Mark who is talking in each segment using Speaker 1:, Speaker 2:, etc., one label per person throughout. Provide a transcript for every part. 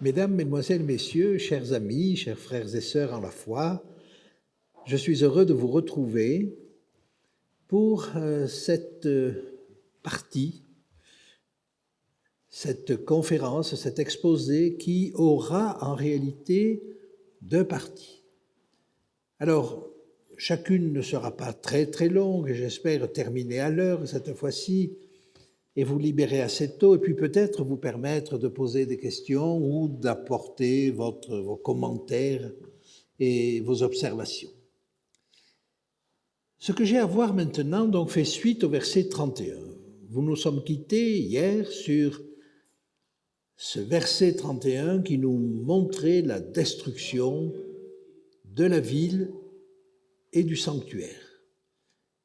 Speaker 1: Mesdames, Mesdemoiselles, Messieurs, chers amis, chers frères et sœurs en la foi, je suis heureux de vous retrouver pour cette partie, cette conférence, cet exposé qui aura en réalité deux parties. Alors, chacune ne sera pas très très longue et j'espère terminer à l'heure cette fois-ci et vous libérer assez tôt et puis peut-être vous permettre de poser des questions ou d'apporter vos commentaires et vos observations. Ce que j'ai à voir maintenant donc fait suite au verset 31. Vous nous sommes quittés hier sur ce verset 31 qui nous montrait la destruction de la ville et du sanctuaire.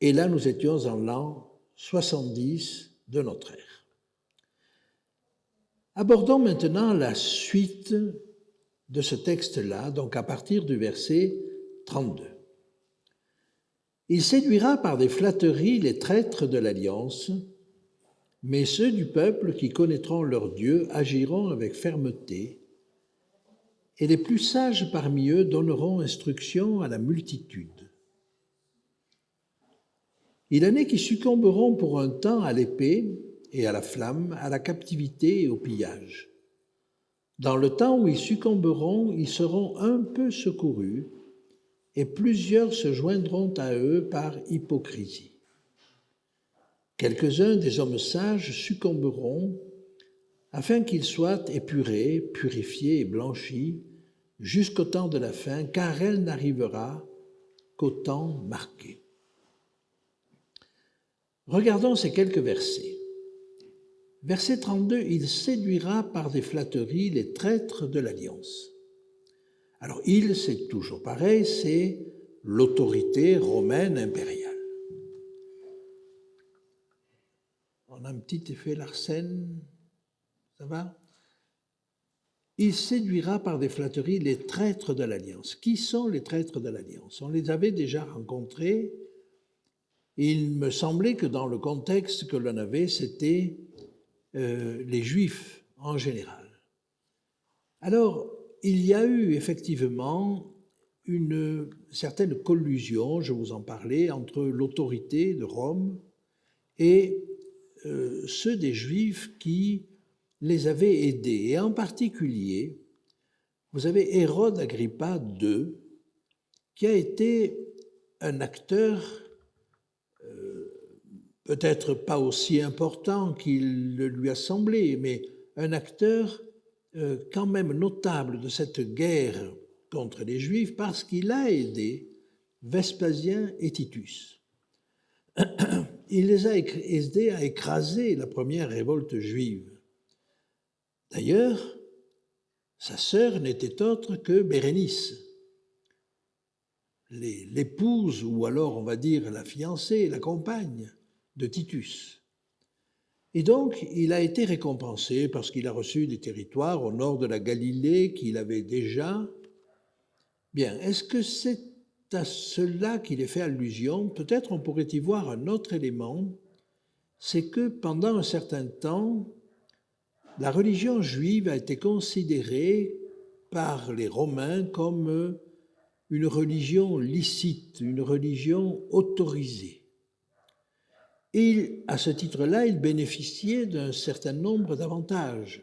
Speaker 1: Et là, nous étions en l'an 70 de notre ère. Abordons maintenant la suite de ce texte-là, donc à partir du verset 32. Il séduira par des flatteries les traîtres de l'alliance, mais ceux du peuple qui connaîtront leur Dieu agiront avec fermeté, et les plus sages parmi eux donneront instruction à la multitude. Il en est qui succomberont pour un temps à l'épée et à la flamme, à la captivité et au pillage. Dans le temps où ils succomberont, ils seront un peu secourus, et plusieurs se joindront à eux par hypocrisie. Quelques-uns des hommes sages succomberont, afin qu'ils soient épurés, purifiés et blanchis, jusqu'au temps de la fin, car elle n'arrivera qu'au temps marqué. Regardons ces quelques versets. Verset 32, « Il séduira par des flatteries les traîtres de l'alliance. » Alors, il, c'est toujours pareil, c'est l'autorité romaine impériale. On a un petit effet Larsen, ça va? Il séduira par des flatteries les traîtres de l'alliance. Qui sont les traîtres de l'alliance? On les avait déjà rencontrés. Il me semblait que dans le contexte que l'on avait, c'était les Juifs en général. Alors, il y a eu effectivement une certaine collusion, je vous en parlais, entre l'autorité de Rome et ceux des Juifs qui les avaient aidés. Et en particulier, vous avez Hérode Agrippa II, qui a été un acteur peut-être pas aussi important qu'il le lui a semblé, mais un acteur quand même notable de cette guerre contre les Juifs parce qu'il a aidé Vespasien et Titus. Il les a aidés à écraser la première révolte juive. D'ailleurs, sa sœur n'était autre que Bérénice, l'épouse, ou alors on va dire la fiancée, la compagne de Titus. Et donc, il a été récompensé parce qu'il a reçu des territoires au nord de la Galilée qu'il avait déjà. Bien, est-ce que c'est à cela qu'il est fait allusion? Peut-être on pourrait y voir un autre élément, c'est que pendant un certain temps, la religion juive a été considérée par les Romains comme une religion licite, une religion autorisée. Et à ce titre-là, il bénéficiait d'un certain nombre d'avantages.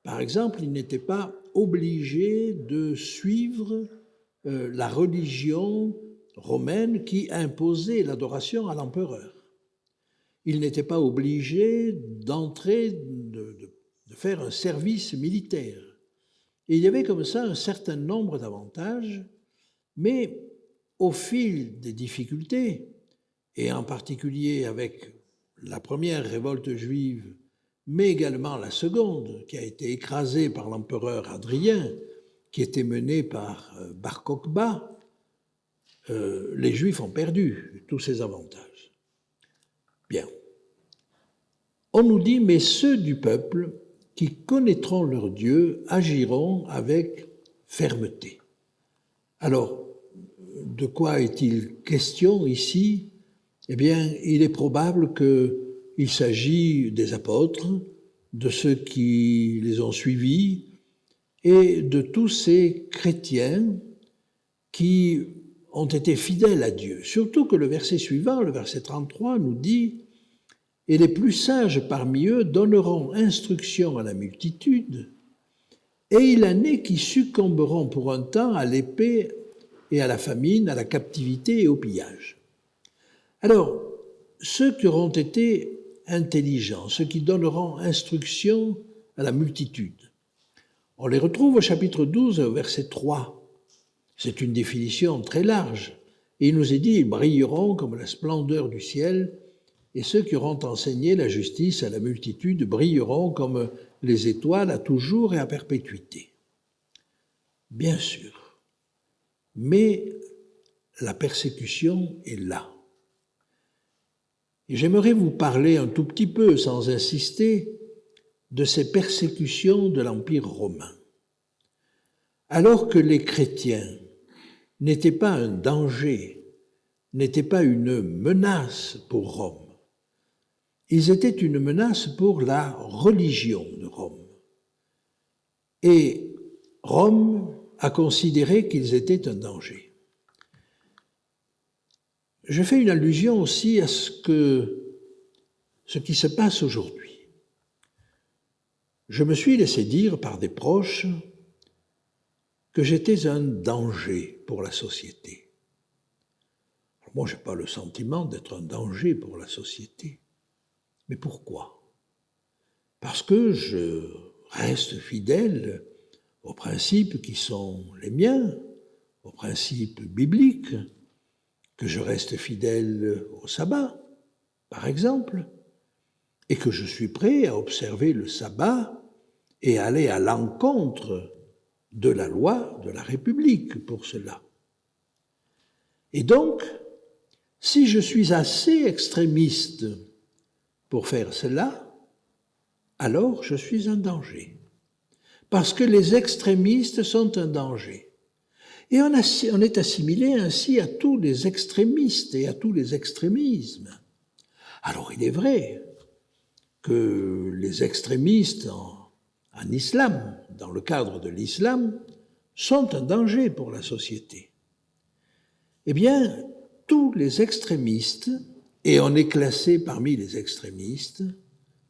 Speaker 1: Par exemple, il n'était pas obligé de suivre la religion romaine qui imposait l'adoration à l'empereur. Il n'était pas obligé d'entrer, de faire un service militaire. Et il y avait comme ça un certain nombre d'avantages, mais au fil des difficultés, et en particulier avec la première révolte juive, mais également la seconde, qui a été écrasée par l'empereur Hadrien, qui était menée par Bar Kokhba, les Juifs ont perdu tous ces avantages. Bien. On nous dit, mais ceux du peuple qui connaîtront leur Dieu agiront avec fermeté. Alors, de quoi est-il question ici ? Eh bien, il est probable qu'il s'agit des apôtres, de ceux qui les ont suivis, et de tous ces chrétiens qui ont été fidèles à Dieu. Surtout que le verset suivant, le verset 33, nous dit « Et les plus sages parmi eux donneront instruction à la multitude, et il en est qui succomberont pour un temps à l'épée et à la famine, à la captivité et au pillage. » Alors, ceux qui auront été intelligents, ceux qui donneront instruction à la multitude, on les retrouve au chapitre 12, verset 3. C'est une définition très large. Et il nous est dit, ils brilleront comme la splendeur du ciel, et ceux qui auront enseigné la justice à la multitude brilleront comme les étoiles à toujours et à perpétuité. Bien sûr, mais la persécution est là. Et j'aimerais vous parler un tout petit peu, sans insister, de ces persécutions de l'Empire romain. Alors que les chrétiens n'étaient pas un danger, n'étaient pas une menace pour Rome, ils étaient une menace pour la religion de Rome. Et Rome a considéré qu'ils étaient un danger. Je fais une allusion aussi à ce qui se passe aujourd'hui. Je me suis laissé dire par des proches que j'étais un danger pour la société. Alors moi, je n'ai pas le sentiment d'être un danger pour la société. Mais pourquoi? Parce que je reste fidèle aux principes qui sont les miens, aux principes bibliques, que je reste fidèle au sabbat, par exemple, et que je suis prêt à observer le sabbat et à aller à l'encontre de la loi de la République pour cela. Et donc, si je suis assez extrémiste pour faire cela, alors je suis un danger. Parce que les extrémistes sont un danger. Et on est assimilé ainsi à tous les extrémistes et à tous les extrémismes. Alors il est vrai que les extrémistes en islam, dans le cadre de l'islam, sont un danger pour la société. Eh bien, tous les extrémistes, et on est classé parmi les extrémistes,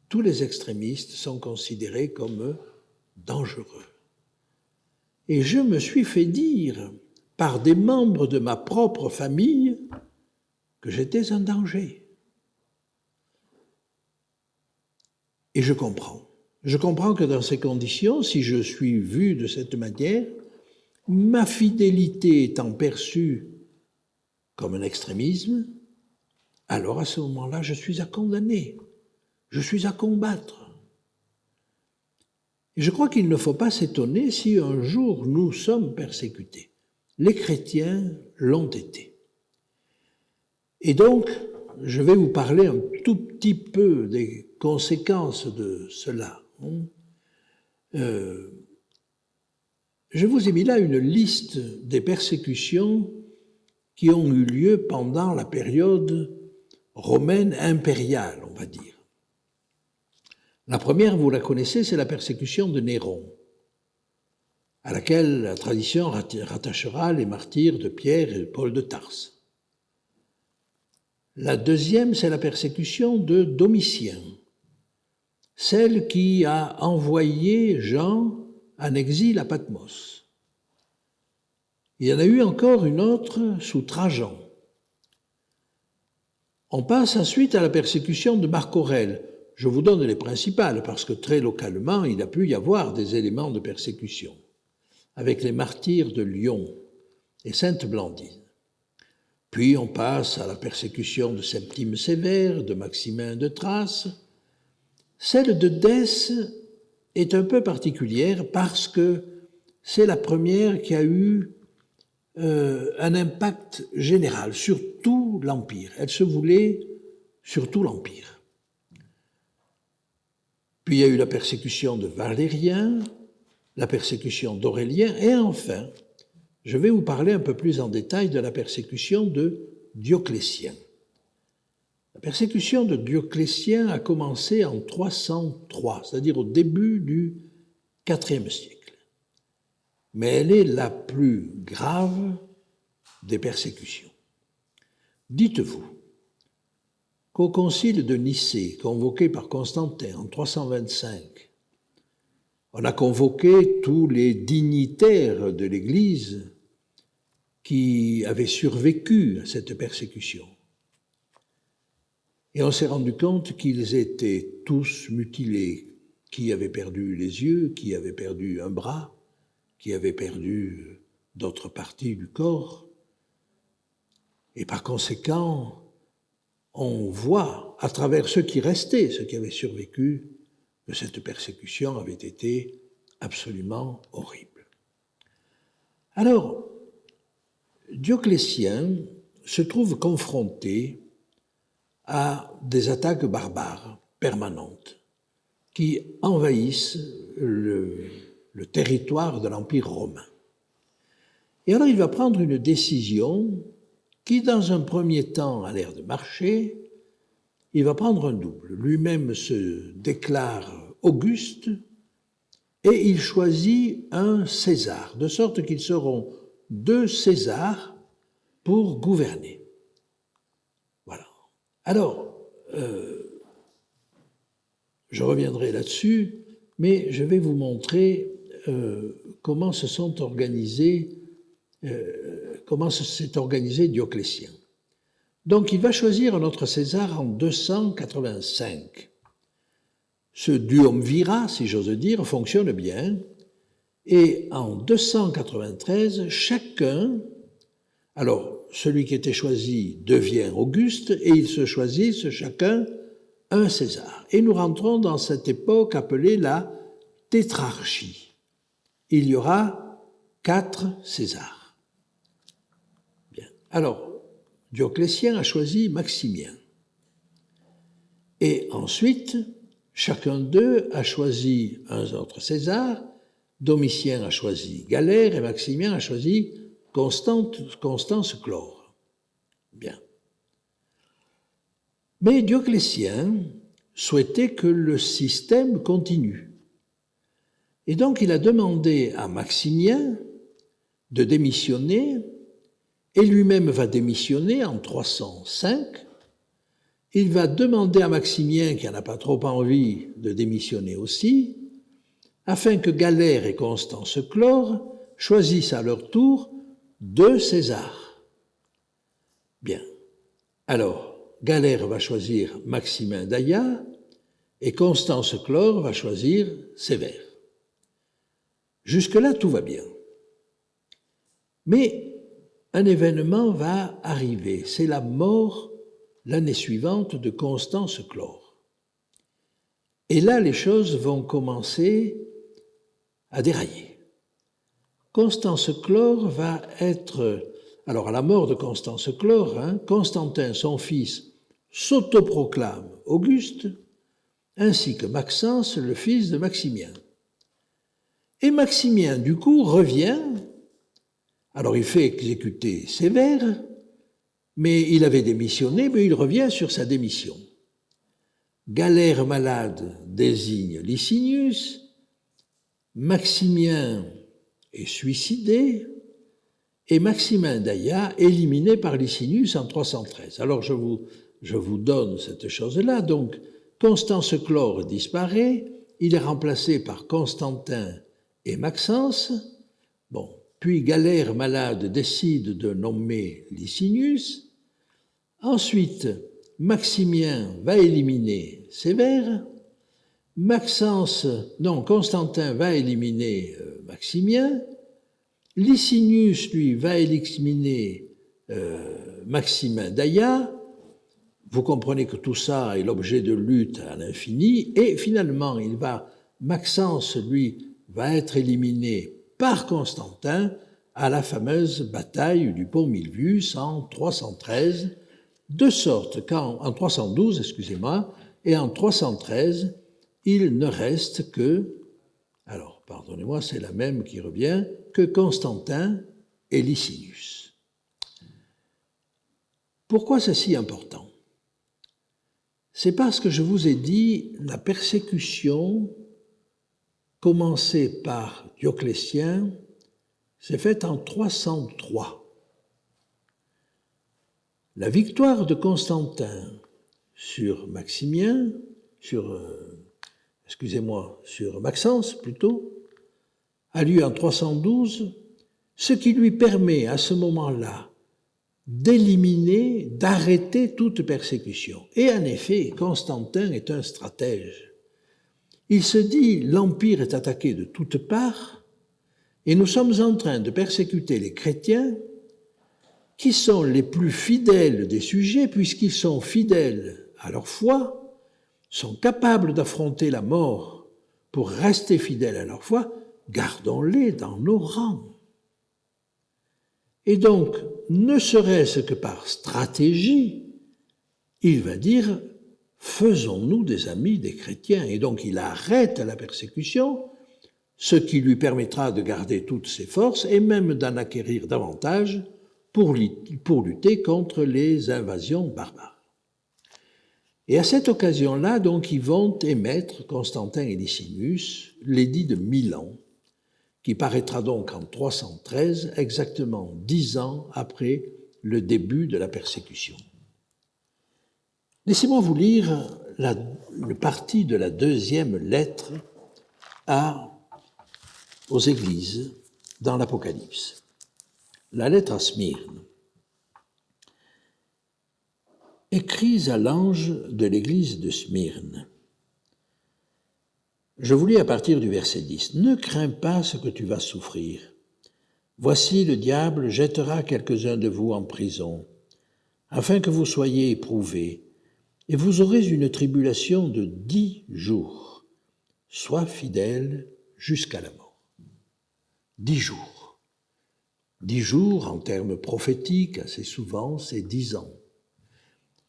Speaker 1: tous les extrémistes sont considérés comme dangereux. Et je me suis fait dire par des membres de ma propre famille que j'étais un danger. Et je comprends. Je comprends que dans ces conditions, si je suis vu de cette manière, ma fidélité étant perçue comme un extrémisme, alors à ce moment-là, je suis à condamner, je suis à combattre. Et je crois qu'il ne faut pas s'étonner si un jour nous sommes persécutés. Les chrétiens l'ont été. Et donc, je vais vous parler un tout petit peu des conséquences de cela. Je vous ai mis là une liste des persécutions qui ont eu lieu pendant la période romaine impériale, on va dire. La première, vous la connaissez, c'est la persécution de Néron, à laquelle la tradition rattachera les martyrs de Pierre et de Paul de Tarse. La deuxième, c'est la persécution de Domitien, celle qui a envoyé Jean en exil à Patmos. Il y en a eu encore une autre sous Trajan. On passe ensuite à la persécution de Marc Aurèle. Je vous donne les principales parce que très localement, il a pu y avoir des éléments de persécution, avec les martyrs de Lyon et Sainte-Blandine. Puis on passe à la persécution de Septime Sévère, de Maximin de Thrace. Celle de Dèce est un peu particulière parce que c'est la première qui a eu un impact général sur tout l'Empire. Elle se voulait sur tout l'Empire. Puis il y a eu la persécution de Valérien, la persécution d'Aurélien, et enfin, je vais vous parler un peu plus en détail de la persécution de Dioclétien. La persécution de Dioclétien a commencé en 303, c'est-à-dire au début du IVe siècle. mais elle est la plus grave des persécutions. Dites-vous qu'au concile de Nicée, convoqué par Constantin en 325, on a convoqué tous les dignitaires de l'Église qui avaient survécu à cette persécution. Et on s'est rendu compte qu'ils étaient tous mutilés, qui avait perdu les yeux, qui avait perdu un bras, qui avait perdu d'autres parties du corps. Et par conséquent, on voit, à travers ceux qui restaient, ceux qui avaient survécu, que cette persécution avait été absolument horrible. Alors, Dioclétien se trouve confronté à des attaques barbares permanentes qui envahissent le territoire de l'Empire romain. Et alors il va prendre une décision qui, dans un premier temps, a l'air de marcher. Il va prendre un double. Lui-même se déclare Auguste et il choisit un César, de sorte qu'ils seront 2 Césars pour gouverner. Voilà. Alors, je reviendrai là-dessus, mais je vais vous montrer comment s'est organisé Dioclétien. Donc, il va choisir un autre César en 285. Ce duumvirat, si j'ose dire, fonctionne bien. Et en 293, chacun, alors celui qui était choisi devient Auguste, et ils se choisissent chacun un César. Et nous rentrons dans cette époque appelée la tétrarchie. Il y aura 4 Césars. Bien. Alors, Dioclétien a choisi Maximien. Et ensuite, chacun d'eux a choisi un autre César. Domitien a choisi Galère et Maximien a choisi Constance Chlore. Bien. Mais Dioclétien souhaitait que le système continue. Et donc il a demandé à Maximien de démissionner, et lui-même va démissionner en 305. Il va demander à Maximien, qui n'en a pas trop envie, de démissionner aussi, afin que Galère et Constance Chlore choisissent à leur tour 2 Césars. Bien. Alors, Galère va choisir Maximin d'Aia et Constance Chlore va choisir Sévère. Jusque-là, tout va bien. Mais un événement va arriver, c'est la mort l'année suivante de Constance Chlore. Et là, les choses vont commencer à dérailler. Constance Chlore va être... Alors, à la mort de Constance Chlore, Constantin, son fils, s'autoproclame Auguste, ainsi que Maxence, le fils de Maximien. Et Maximien, du coup, revient. Alors, il fait exécuter Sévère, mais il avait démissionné, mais il revient sur sa démission. Galère malade désigne Licinius, Maximien est suicidé, et Maximin d'Aia éliminé par Licinius en 313. Alors je vous donne cette chose-là. Donc Constance Chlore disparaît, il est remplacé par Constantin et Maxence. Bon, puis Galère malade décide de nommer Licinius. Ensuite, Maximien va éliminer Sévère. Constantin va éliminer Maximien. Licinius, lui, va éliminer Maximin d'Aia. Vous comprenez que tout ça est l'objet de lutte à l'infini. Et finalement, Maxence, lui, va être éliminé par Constantin à la fameuse bataille du pont Milvius en 313, de sorte en 312, excusez-moi, et en 313, il ne reste que, alors pardonnez-moi, c'est la même qui revient, que Constantin et Licinius. Pourquoi c'est si important? C'est parce que je vous ai dit, la persécution commencée par Dioclétien s'est faite en 303. La victoire de Constantin sur Maximien, sur Maxence plutôt, a lieu en 312, ce qui lui permet à ce moment-là d'éliminer, d'arrêter toute persécution. Et en effet, Constantin est un stratège. Il se dit, l'Empire est attaqué de toutes parts, et nous sommes en train de persécuter les chrétiens qui sont les plus fidèles des sujets, puisqu'ils sont fidèles à leur foi, sont capables d'affronter la mort pour rester fidèles à leur foi, gardons-les dans nos rangs. Et donc, ne serait-ce que par stratégie, il va dire, faisons-nous des amis des chrétiens. Et donc, il arrête la persécution, ce qui lui permettra de garder toutes ses forces et même d'en acquérir davantage pour lutter contre les invasions barbares. Et à cette occasion-là, donc, ils vont émettre, Constantin et Licinius, l'édit de Milan, qui paraîtra donc en 313, exactement 10 ans après le début de la persécution. Laissez-moi vous lire une partie de la deuxième lettre aux églises dans l'Apocalypse. La lettre à Smyrne. Écris à l'ange de l'église de Smyrne. Je vous lis à partir du verset 10. Ne crains pas ce que tu vas souffrir. Voici, le diable jettera quelques-uns de vous en prison, afin que vous soyez éprouvés, et vous aurez une tribulation de 10 jours. Sois fidèle jusqu'à la mort. 10 jours. 10 jours, en termes prophétiques, assez souvent, c'est 10 ans.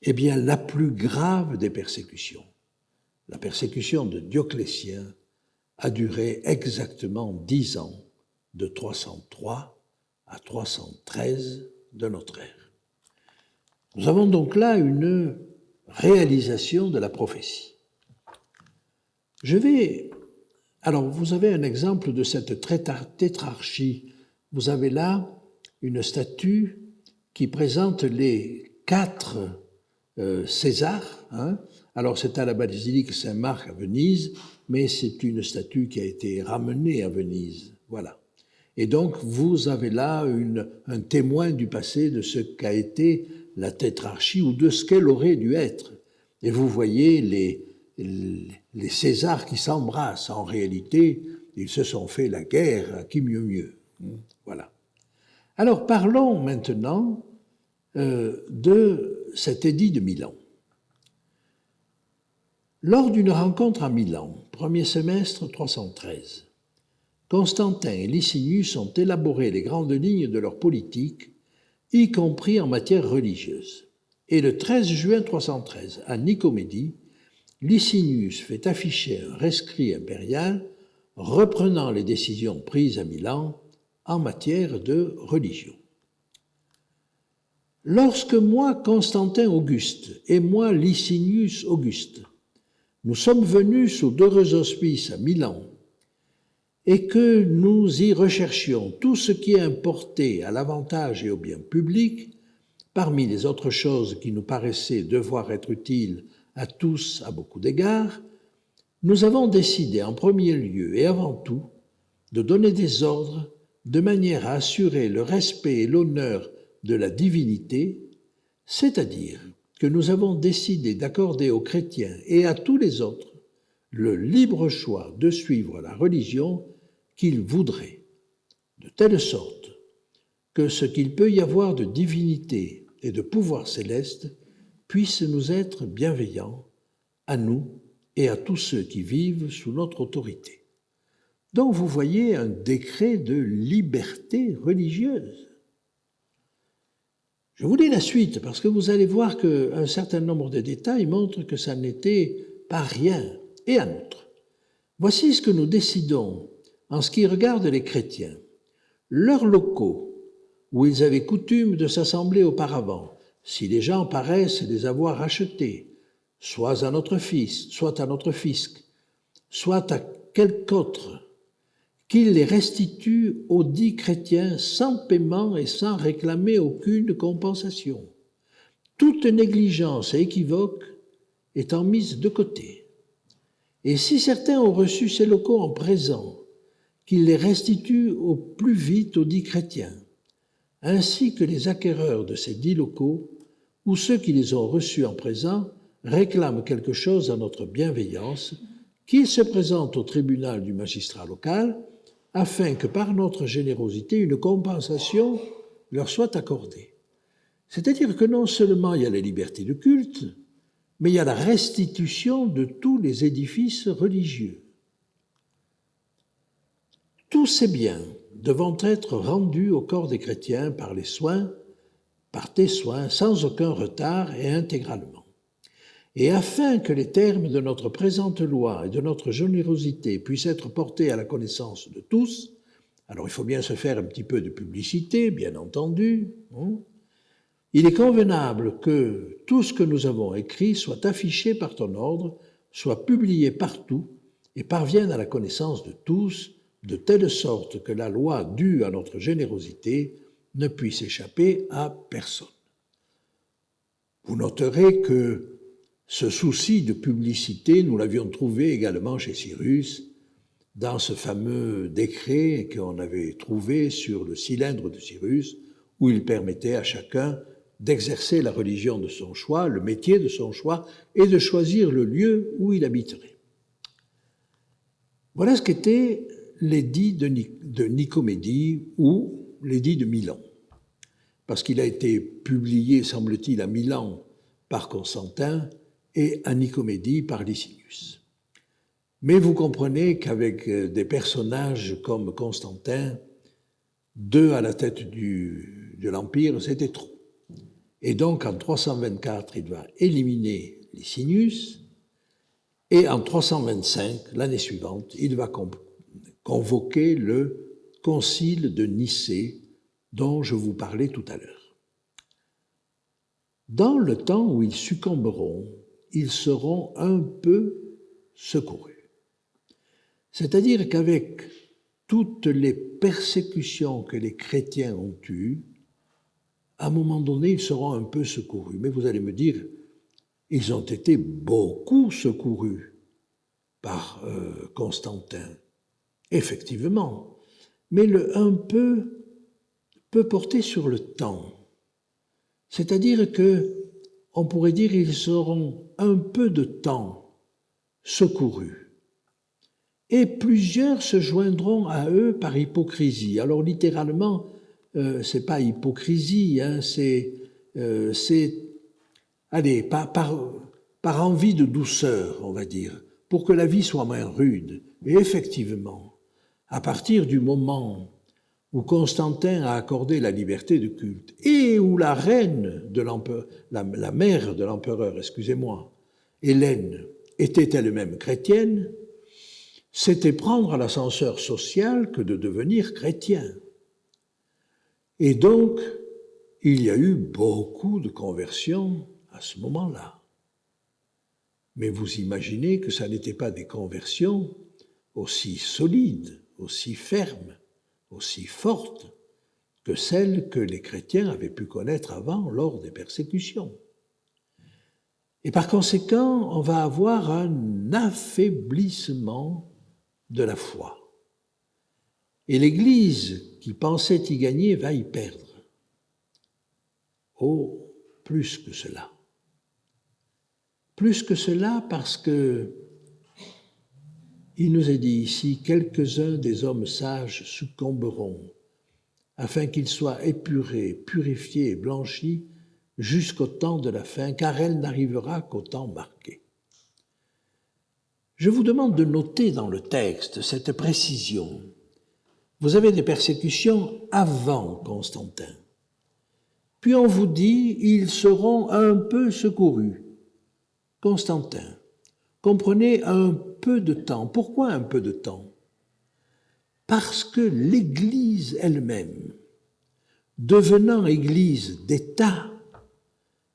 Speaker 1: Eh bien, la plus grave des persécutions, la persécution de Dioclétien, a duré exactement 10 ans, de 303 à 313 de notre ère. Nous avons donc là une réalisation de la prophétie. Alors, vous avez un exemple de cette tétrarchie. Vous avez là une statue qui présente les 4 César, Alors c'est à la basilique Saint-Marc à Venise, mais c'est une statue qui a été ramenée à Venise, voilà. Et donc vous avez là un témoin du passé de ce qu'a été la tétrarchie ou de ce qu'elle aurait dû être. Et vous voyez les Césars qui s'embrassent. En réalité, ils se sont fait la guerre à qui mieux. Voilà. Alors parlons maintenant de cet édit de Milan. Lors d'une rencontre à Milan, premier semestre 313, Constantin et Licinius ont élaboré les grandes lignes de leur politique, y compris en matière religieuse. Et le 13 juin 313, à Nicomédie, Licinius fait afficher un rescrit impérial reprenant les décisions prises à Milan en matière de religion. Lorsque moi, Constantin Auguste, et moi, Licinius Auguste, nous sommes venus sous d'heureux auspices à Milan, et que nous y recherchions tout ce qui est importé à l'avantage et au bien public, parmi les autres choses qui nous paraissaient devoir être utiles à tous à beaucoup d'égards, nous avons décidé en premier lieu et avant tout de donner des ordres de manière à assurer le respect et l'honneur de la divinité, c'est-à-dire que nous avons décidé d'accorder aux chrétiens et à tous les autres le libre choix de suivre la religion qu'ils voudraient, de telle sorte que ce qu'il peut y avoir de divinité et de pouvoir céleste puisse nous être bienveillant, à nous et à tous ceux qui vivent sous notre autorité. Donc vous voyez un décret de liberté religieuse. Je vous lis la suite parce que vous allez voir qu'un certain nombre de détails montrent que ça n'était pas rien. Et en outre, voici ce que nous décidons en ce qui regarde les chrétiens. Leurs locaux, où ils avaient coutume de s'assembler auparavant, si les gens paraissent les avoir achetés, soit à notre fils, soit à notre fisc, soit à quelque autre qu'il les restitue aux dits chrétiens sans paiement et sans réclamer aucune compensation, toute négligence et équivoque étant mise de côté. Et si certains ont reçu ces locaux en présent, qu'il les restitue au plus vite aux dits chrétiens, ainsi que les acquéreurs de ces dits locaux, ou ceux qui les ont reçus en présent, réclament quelque chose à notre bienveillance, qu'ils se présentent au tribunal du magistrat local, afin que par notre générosité, une compensation leur soit accordée. C'est-à-dire que non seulement il y a la liberté de culte, mais il y a la restitution de tous les édifices religieux. Tous ces biens devront être rendus au corps des chrétiens par tes soins, sans aucun retard et intégralement. Et afin que les termes de notre présente loi et de notre générosité puissent être portés à la connaissance de tous, alors il faut bien se faire un petit peu de publicité, bien entendu, il est convenable que tout ce que nous avons écrit soit affiché par ton ordre, soit publié partout et parvienne à la connaissance de tous, de telle sorte que la loi due à notre générosité ne puisse échapper à personne. Vous noterez que ce souci de publicité, nous l'avions trouvé également chez Cyrus, dans ce fameux décret qu'on avait trouvé sur le cylindre de Cyrus, où il permettait à chacun d'exercer la religion de son choix, le métier de son choix, et de choisir le lieu où il habiterait. Voilà ce qu'étaient l'édit de Nicomédie ou l'édit de Milan, parce qu'il a été publié, semble-t-il, à Milan par Constantin et à Nicomédie par Licinius. Mais vous comprenez qu'avec des personnages comme Constantin, 2 à la tête de l'Empire, c'était trop. Et donc, en 324, il va éliminer Licinius, et en 325, l'année suivante, il va convoquer le concile de Nicée, dont je vous parlais tout à l'heure. Dans le temps où ils succomberont, ils seront un peu secourus. C'est-à-dire qu'avec toutes les persécutions que les chrétiens ont eues, à un moment donné, ils seront un peu secourus. Mais vous allez me dire, ils ont été beaucoup secourus par Constantin. Effectivement. Mais le un peu peut porter sur le temps. C'est-à-dire que, on pourrait dire, ils seront un peu de temps secourus. Et plusieurs se joindront à eux par hypocrisie. Alors littéralement, c'est pas hypocrisie, hein, c'est par envie de douceur, on va dire, pour que la vie soit moins rude. Et effectivement, à partir du moment où Constantin a accordé la liberté de culte et où la reine de l'empereur, la mère de l'empereur, Hélène, était elle-même chrétienne, c'était prendre l'ascenseur social que de devenir chrétien. Et donc, il y a eu beaucoup de conversions à ce moment-là. Mais vous imaginez que ça n'était pas des conversions aussi solides, aussi fermes, aussi fortes que celles que les chrétiens avaient pu connaître avant lors des persécutions. Et par conséquent, on va avoir un affaiblissement de la foi. Et l'Église qui pensait y gagner va y perdre. Oh, plus que cela. Plus que cela parce que il nous est dit ici, quelques-uns des hommes sages succomberont afin qu'ils soient épurés, purifiés et blanchis jusqu'au temps de la fin, car elle n'arrivera qu'au temps marqué. Je vous demande de noter dans le texte cette précision. Vous avez des persécutions avant Constantin. Puis on vous dit, ils seront un peu secourus. Constantin, comprenez un peu de temps. Pourquoi un peu de temps? Parce que l'Église elle-même, devenant Église d'État,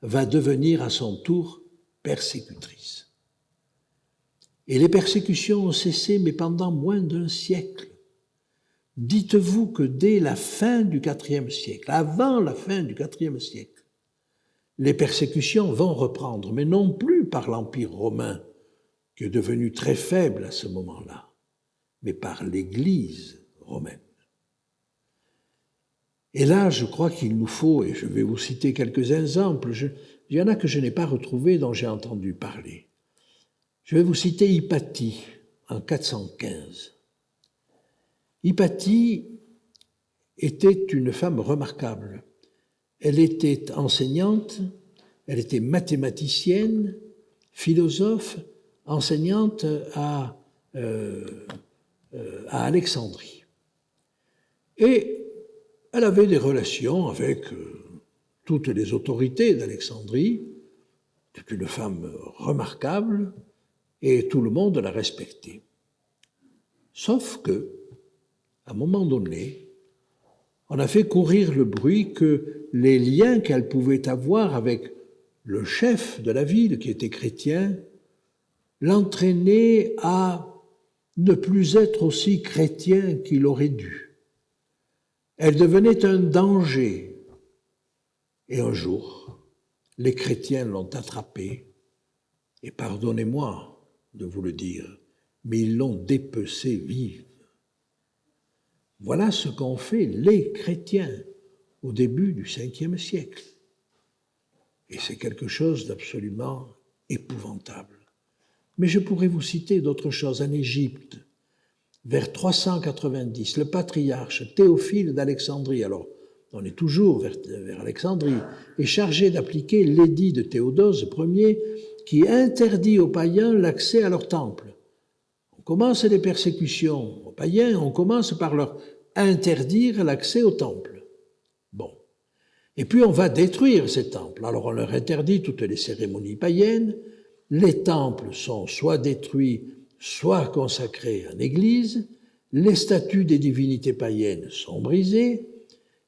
Speaker 1: va devenir à son tour persécutrice. Et les persécutions ont cessé, mais pendant moins d'un siècle. dites-vous que dès la fin du IVe siècle, avant la fin du IVe siècle, les persécutions vont reprendre, mais non plus par l'Empire romain, qui est devenu très faible à ce moment-là, mais par l'Église romaine. Et là, je crois qu'il nous faut, et je vais vous citer quelques exemples, il y en a que je n'ai pas retrouvés, dont j'ai entendu parler. Je vais vous citer Hypatie, en 415. Hypatie était une femme remarquable. Elle était enseignante, elle était mathématicienne, philosophe, enseignante à Alexandrie. Et elle avait des relations avec toutes les autorités d'Alexandrie. C'est une femme remarquable et tout le monde la respectait. Sauf que, à un moment donné, on a fait courir le bruit que les liens qu'elle pouvait avoir avec le chef de la ville, qui était chrétien, l'entraînaient à ne plus être aussi chrétien qu'il aurait dû. Elle devenait un danger. Et un jour, les chrétiens l'ont attrapée, et pardonnez-moi de vous le dire, mais ils l'ont dépecée vive. Voilà ce qu'ont fait les chrétiens au début du Ve siècle. Et c'est quelque chose d'absolument épouvantable. Mais je pourrais vous citer d'autres choses. En Égypte, vers 390, le patriarche Théophile d'Alexandrie, alors on est toujours vers Alexandrie, est chargé d'appliquer l'édit de Théodose Ier qui interdit aux païens l'accès à leur temple. On commence les persécutions aux païens, on commence par leur interdire l'accès au temple. Bon. Et puis on va détruire ces temples. Alors on leur interdit toutes les cérémonies païennes, les temples sont soit détruits, soit consacrés en église, les statues des divinités païennes sont brisées,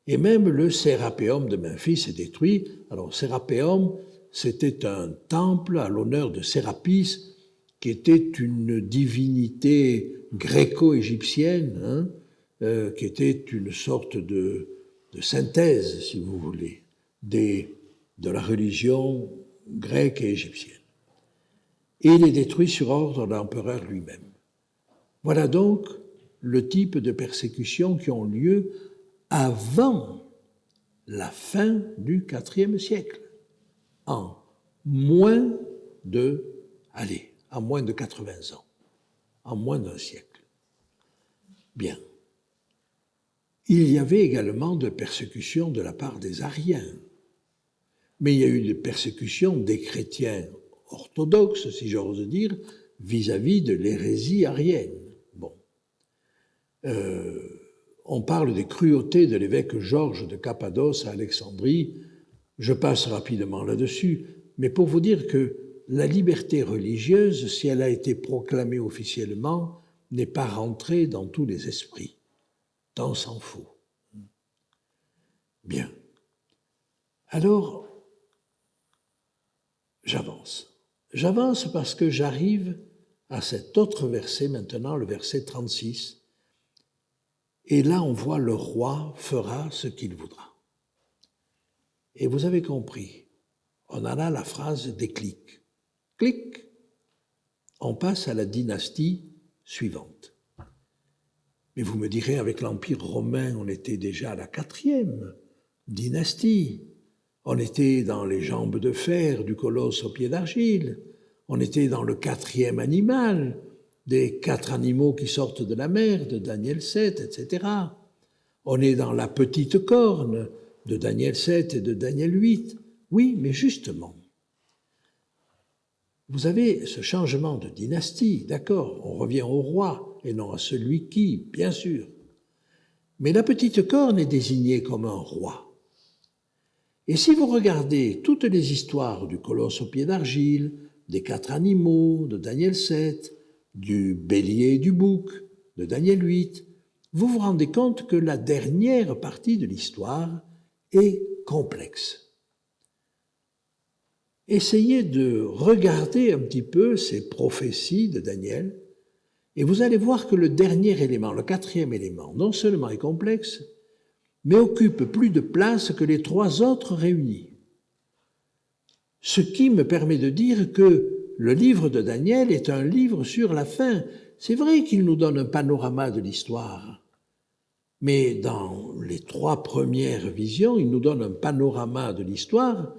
Speaker 1: et même le Sérapéum de Memphis est détruit. Alors Sérapéum, c'était un temple à l'honneur de Sérapis, qui était une divinité gréco-égyptienne, qui était une sorte de synthèse, si vous voulez, de la religion grecque et égyptienne. Et il est détruit sur ordre de l'empereur lui-même. Voilà donc le type de persécutions qui ont lieu avant la fin du IVe siècle, en moins de 80 ans, en moins d'un siècle. Bien. Il y avait également de persécutions de la part des Ariens, mais il y a eu des persécutions des chrétiens orthodoxes, si j'ose dire, vis-à-vis de l'hérésie arienne. Bon. On parle des cruautés de l'évêque Georges de Cappadoce à Alexandrie. Je passe rapidement là-dessus, mais pour vous dire que la liberté religieuse, si elle a été proclamée officiellement, n'est pas rentrée dans tous les esprits. Tant s'en faut. Bien. Alors, j'avance. J'avance parce que j'arrive à cet autre verset maintenant, le verset 36. Et là, on voit le roi fera ce qu'il voudra. Et vous avez compris, on a là la phrase déclic. Clic, on passe à la dynastie suivante. Mais vous me direz, avec l'Empire romain, on était déjà à la 4e dynastie. On était dans les jambes de fer du colosse aux pieds d'argile. On était dans le 4e animal, des 4 animaux qui sortent de la mer, de Daniel 7, etc. On est dans la petite corne de Daniel 7 et de Daniel 8. Oui, mais justement, vous avez ce changement de dynastie, d'accord, on revient au roi et non à celui qui, bien sûr. Mais la petite corne est désignée comme un roi. Et si vous regardez toutes les histoires du colosse aux pieds d'argile, des 4 animaux de Daniel 7, du bélier et du bouc de Daniel 8, vous vous rendez compte que la dernière partie de l'histoire est complexe. Essayez de regarder un petit peu ces prophéties de Daniel Et vous allez voir que le dernier élément, le quatrième élément, non seulement est complexe, mais occupe plus de place que les trois autres réunis. Ce qui me permet de dire que le livre de Daniel est un livre sur la fin. C'est vrai qu'il nous donne un panorama de l'histoire, mais dans les trois premières visions, il nous donne un panorama de l'histoire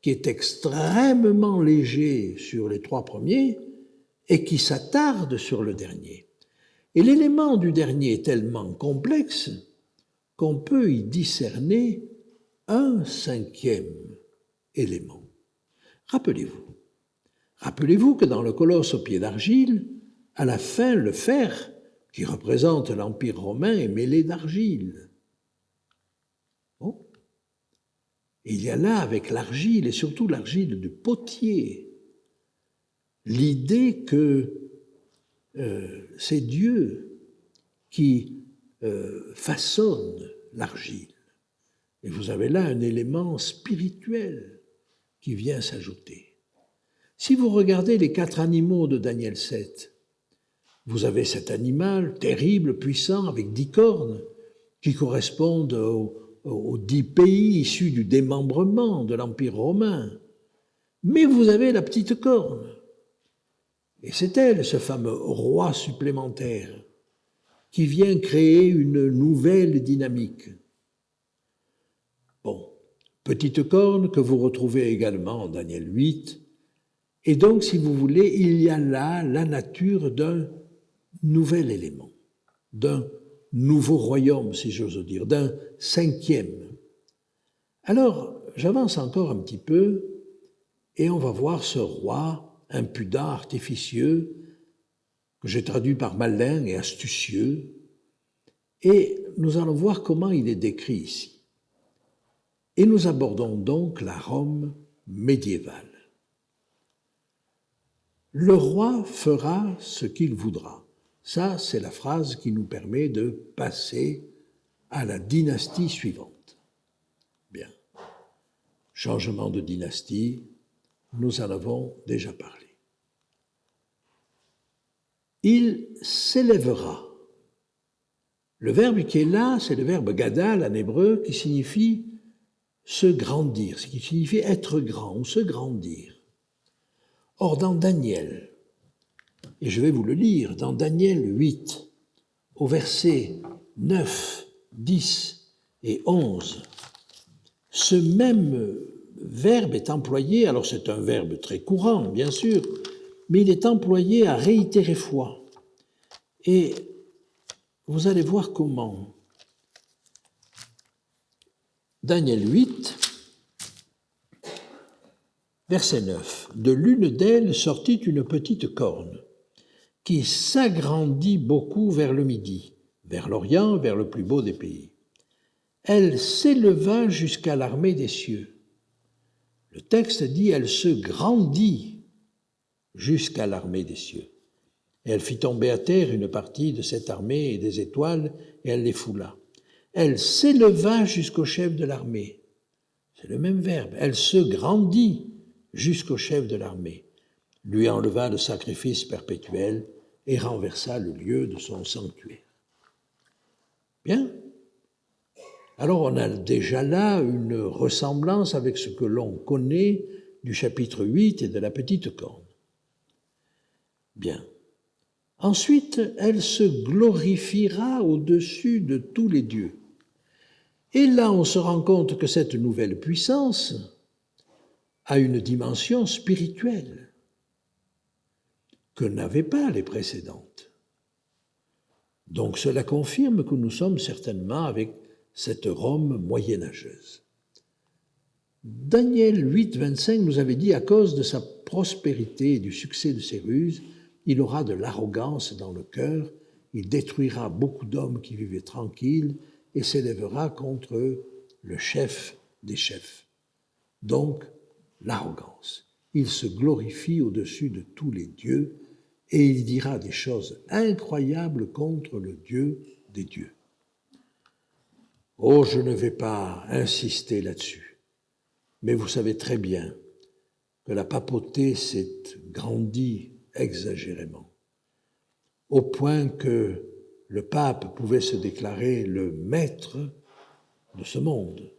Speaker 1: qui est extrêmement léger sur les trois premiers et qui s'attarde sur le dernier. Et l'élément du dernier est tellement complexe qu'on peut y discerner un cinquième élément. Rappelez-vous que dans le colosse au pied d'argile, à la fin, le fer, qui représente l'Empire romain, est mêlé d'argile. Bon. Il y a là, avec l'argile, et surtout l'argile du potier, l'idée que c'est Dieu qui façonne l'argile. Et vous avez là un élément spirituel qui vient s'ajouter. Si vous regardez les 4 animaux de Daniel 7, vous avez cet animal terrible, puissant, avec 10 cornes, qui correspondent aux 10 pays issus du démembrement de l'Empire romain. Mais vous avez la petite corne. Et c'est elle, ce fameux roi supplémentaire, qui vient créer une nouvelle dynamique. Bon, petite corne que vous retrouvez également en Daniel 8. Et donc, si vous voulez, il y a là la nature d'un nouvel élément, d'un nouveau royaume, si j'ose dire, d'un cinquième. Alors, j'avance encore un petit peu et on va voir ce roi impudent, artificieux, que j'ai traduit par malin et astucieux, et nous allons voir comment il est décrit ici. Et nous abordons donc la Rome médiévale. Le roi fera ce qu'il voudra. Ça, c'est la phrase qui nous permet de passer à la dynastie suivante. Bien. Changement de dynastie, nous en avons déjà parlé. Il s'élèvera. Le verbe qui est là, c'est le verbe gadal en hébreu qui signifie se grandir, ce qui signifie être grand ou se grandir. Or, dans Daniel, et je vais vous le lire, dans Daniel 8, au verset 9, 10 et 11, ce même verbe est employé, alors c'est un verbe très courant, bien sûr, mais il est employé à réitérer foi. Et vous allez voir comment. Daniel 8, verset 9. De l'une d'elles sortit une petite corne qui s'agrandit beaucoup vers le midi, vers l'Orient, vers le plus beau des pays. Elle s'éleva jusqu'à l'armée des cieux. Le texte dit « elle se grandit jusqu'à l'armée des cieux ». Et elle fit tomber à terre une partie de cette armée et des étoiles, et elle les foula. Elle s'éleva jusqu'au chef de l'armée. C'est le même verbe. Elle se grandit jusqu'au chef de l'armée, lui enleva le sacrifice perpétuel et renversa le lieu de son sanctuaire. Bien. Alors on a déjà là une ressemblance avec ce que l'on connaît du chapitre 8 et de la petite corne. Bien. Ensuite, elle se glorifiera au-dessus de tous les dieux. Et là, on se rend compte que cette nouvelle puissance a une dimension spirituelle que n'avaient pas les précédentes. Donc cela confirme que nous sommes certainement avec cette Rome moyenâgeuse. Daniel 8, 25 nous avait dit, à cause de sa prospérité et du succès de ses ruses, il aura de l'arrogance dans le cœur, il détruira beaucoup d'hommes qui vivaient tranquilles et s'élèvera contre le chef des chefs. Donc, l'arrogance. Il se glorifie au-dessus de tous les dieux et il dira des choses incroyables contre le Dieu des dieux. Oh, je ne vais pas insister là-dessus, mais vous savez très bien que la papauté s'est grandie exagérément. au point que le pape pouvait se déclarer le maître de ce monde.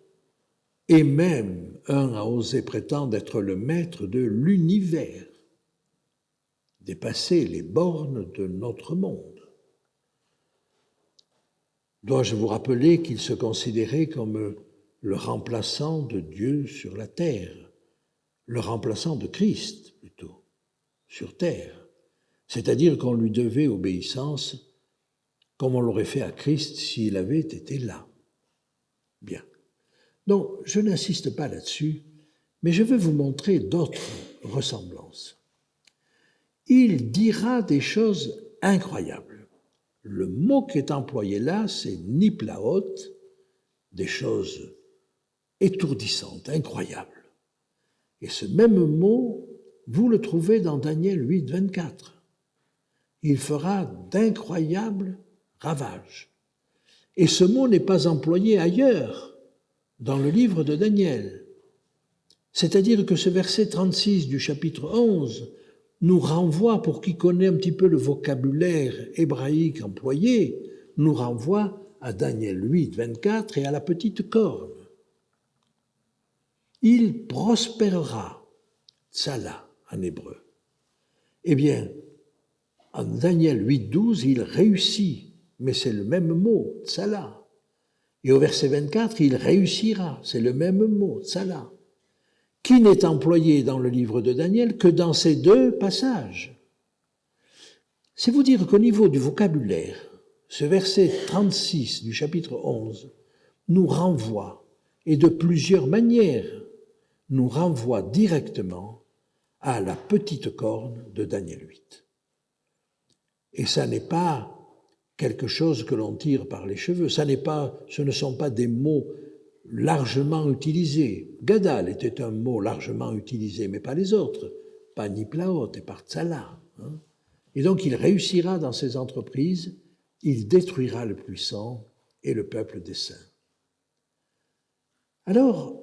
Speaker 1: Et même un a osé prétendre être le maître de l'univers, dépasser les bornes de notre monde. Dois-je vous rappeler qu'il se considérait comme le remplaçant de Dieu sur la terre, le remplaçant de Christ plutôt, sur terre, c'est-à-dire qu'on lui devait obéissance comme on l'aurait fait à Christ s'il avait été là. Bien. Donc, je n'insiste pas là-dessus, mais je veux vous montrer d'autres ressemblances. Il dira des choses incroyables. Le mot qui est employé là, c'est niplaot, des choses étourdissantes, incroyables. Et ce même mot, vous le trouvez dans Daniel 8, 24. Il fera d'incroyables ravages. Et ce mot n'est pas employé ailleurs dans le livre de Daniel. C'est-à-dire que ce verset 36 du chapitre 11 nous renvoie, pour qui connaît un petit peu le vocabulaire hébraïque employé, nous renvoie à Daniel 8, 24 et à la petite corne. Il prospérera, tsala en hébreu. Eh bien, en Daniel 8, 12, il réussit, mais c'est le même mot, tsala. Et au verset 24, il réussira, c'est le même mot, tsala, qui n'est employé dans le livre de Daniel que dans ces deux passages. C'est vous dire qu'au niveau du vocabulaire, ce verset 36 du chapitre 11 nous renvoie, et de plusieurs manières, nous renvoie directement à la petite corne de Daniel 8. Et ça n'est pas quelque chose que l'on tire par les cheveux, ce ne sont pas des mots largement utilisés. Gadal était un mot largement utilisé, mais pas les autres, pas niplaot et par tsala. Et donc il réussira dans ses entreprises, il détruira le puissant et le peuple des saints. Alors,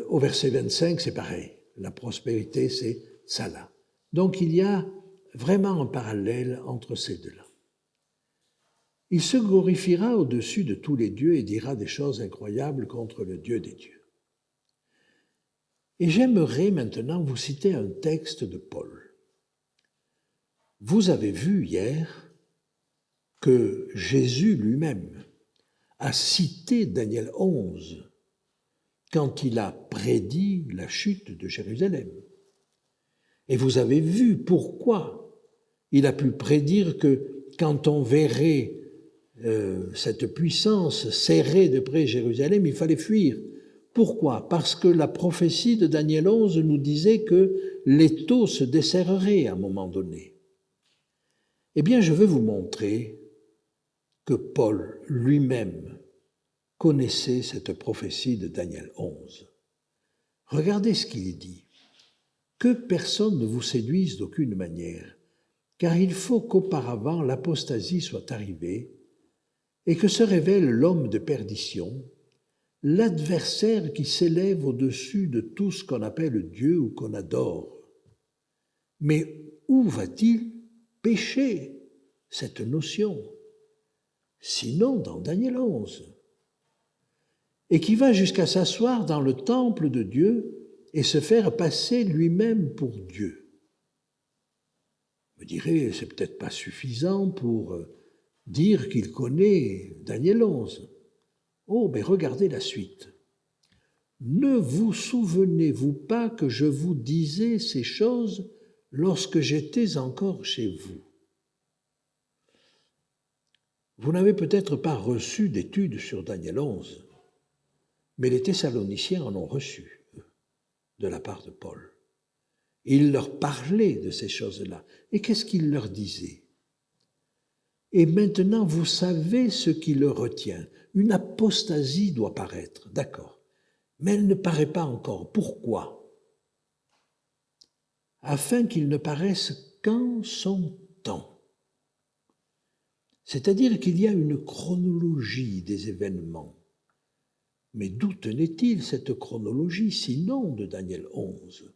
Speaker 1: au verset 25, c'est pareil. La prospérité, c'est tsala. Donc il y a vraiment un parallèle entre ces deux-là. Il se glorifiera au-dessus de tous les dieux et dira des choses incroyables contre le Dieu des dieux. Et j'aimerais maintenant vous citer un texte de Paul. Vous avez vu hier que Jésus lui-même a cité Daniel 11 quand il a prédit la chute de Jérusalem. Et vous avez vu pourquoi il a pu prédire que quand on verrait cette puissance serrée de près Jérusalem, il fallait fuir. Pourquoi ? Parce que la prophétie de Daniel 11 nous disait que l'étau se desserrerait à un moment donné. Eh bien, je veux vous montrer que Paul lui-même connaissait cette prophétie de Daniel 11. Regardez ce qu'il dit. « Que personne ne vous séduise d'aucune manière, car il faut qu'auparavant l'apostasie soit arrivée et que se révèle l'homme de perdition, l'adversaire qui s'élève au-dessus de tout ce qu'on appelle Dieu ou qu'on adore. Mais où va-t-il pêcher cette notion ? Sinon dans Daniel 11. Et qui va jusqu'à s'asseoir dans le temple de Dieu et se faire passer lui-même pour Dieu. Vous me direz, c'est peut-être pas suffisant pour dire qu'il connaît Daniel 11. Oh, mais regardez la suite. Ne vous souvenez-vous pas que je vous disais ces choses lorsque j'étais encore chez vous ? Vous n'avez peut-être pas reçu d'études sur Daniel 11, mais les Thessaloniciens en ont reçu de la part de Paul. Il leur parlait de ces choses-là. Et qu'est-ce qu'il leur disait ? Et maintenant, vous savez ce qui le retient. Une apostasie doit paraître, d'accord. Mais elle ne paraît pas encore. Pourquoi ? Afin qu'il ne paraisse qu'en son temps. C'est-à-dire qu'il y a une chronologie des événements. Mais d'où tenait-il cette chronologie, sinon de Daniel 11 ?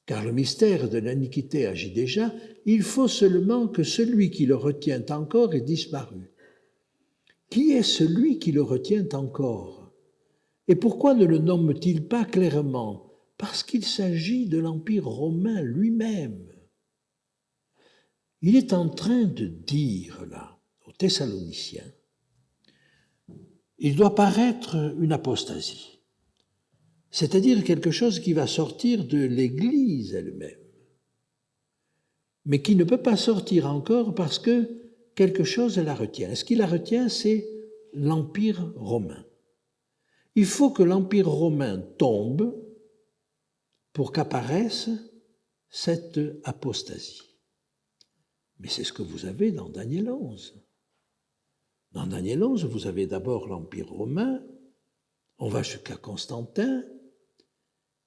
Speaker 1: car le mystère de l'iniquité agit déjà, il faut seulement que celui qui le retient encore ait disparu. Qui est celui qui le retient encore? Et pourquoi ne le nomme-t-il pas clairement? Parce qu'il s'agit de l'Empire romain lui-même. Il est en train de dire, là, aux Thessaloniciens, il doit paraître une apostasie, c'est-à-dire quelque chose qui va sortir de l'Église elle-même, mais qui ne peut pas sortir encore parce que quelque chose la retient. Ce qui la retient, c'est l'Empire romain. Il faut que l'Empire romain tombe pour qu'apparaisse cette apostasie. Mais c'est ce que vous avez dans Daniel 11. Dans Daniel 11, vous avez d'abord l'Empire romain, on va jusqu'à Constantin,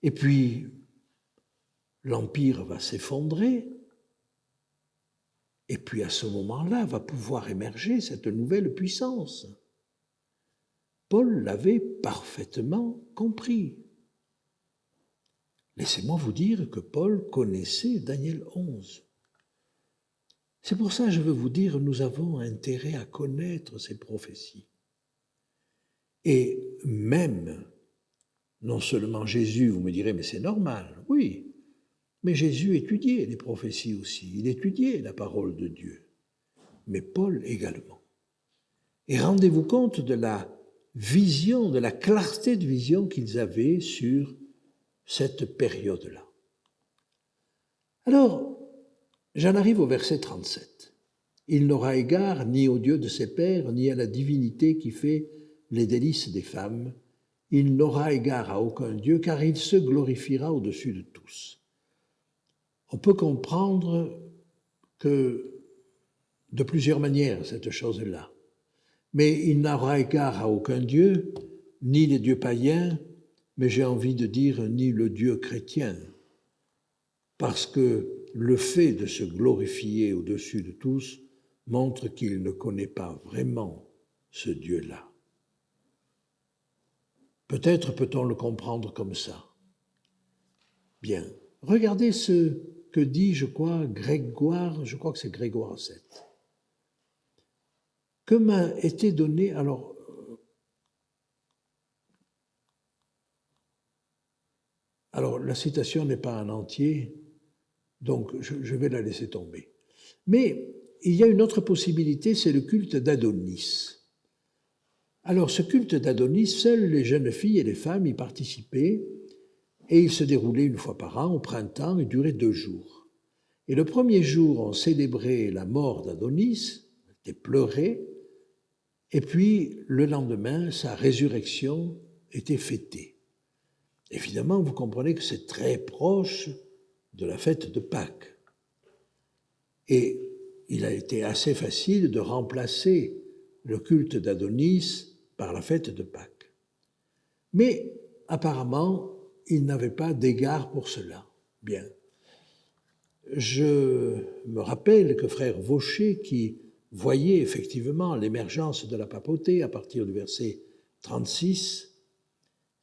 Speaker 1: et puis l'Empire va s'effondrer, et puis à ce moment-là va pouvoir émerger cette nouvelle puissance. Paul l'avait parfaitement compris. Laissez-moi vous dire que Paul connaissait Daniel 11. C'est pour ça que je veux vous dire, nous avons intérêt à connaître ces prophéties. Et même, non seulement Jésus, vous me direz, mais c'est normal, oui, mais Jésus étudiait les prophéties aussi, il étudiait la parole de Dieu, mais Paul également. Et rendez-vous compte de la vision, de la clarté de vision qu'ils avaient sur cette période-là. Alors, j'en arrive au verset 37. Il n'aura égard ni au Dieu de ses pères, ni à la divinité qui fait les délices des femmes. Il n'aura égard à aucun Dieu, car il se glorifiera au-dessus de tous. On peut comprendre que de plusieurs manières cette chose-là. Mais il n'aura égard à aucun Dieu, ni les dieux païens, mais j'ai envie de dire ni le Dieu chrétien, parce que le fait de se glorifier au-dessus de tous montre qu'il ne connaît pas vraiment ce Dieu-là. Peut-être peut-on le comprendre comme ça. Bien, regardez ce que dit, je crois que c'est Grégoire VII. Que m'a été donné, alors la citation n'est pas en entier, donc je vais la laisser tomber. Mais il y a une autre possibilité, c'est le culte d'Adonis. Alors ce culte d'Adonis, seules les jeunes filles et les femmes y participaient, et il se déroulait une fois par an, au printemps, et durait 2 jours. Et le premier jour, on célébrait la mort d'Adonis, il était pleuré, et puis le lendemain, sa résurrection était fêtée. Évidemment, vous comprenez que c'est très proche de la fête de Pâques. Et il a été assez facile de remplacer le culte d'Adonis par la fête de Pâques. Mais apparemment, il n'avait pas d'égard pour cela. Bien. Je me rappelle que frère Vaucher, qui voyait effectivement l'émergence de la papauté à partir du verset 36,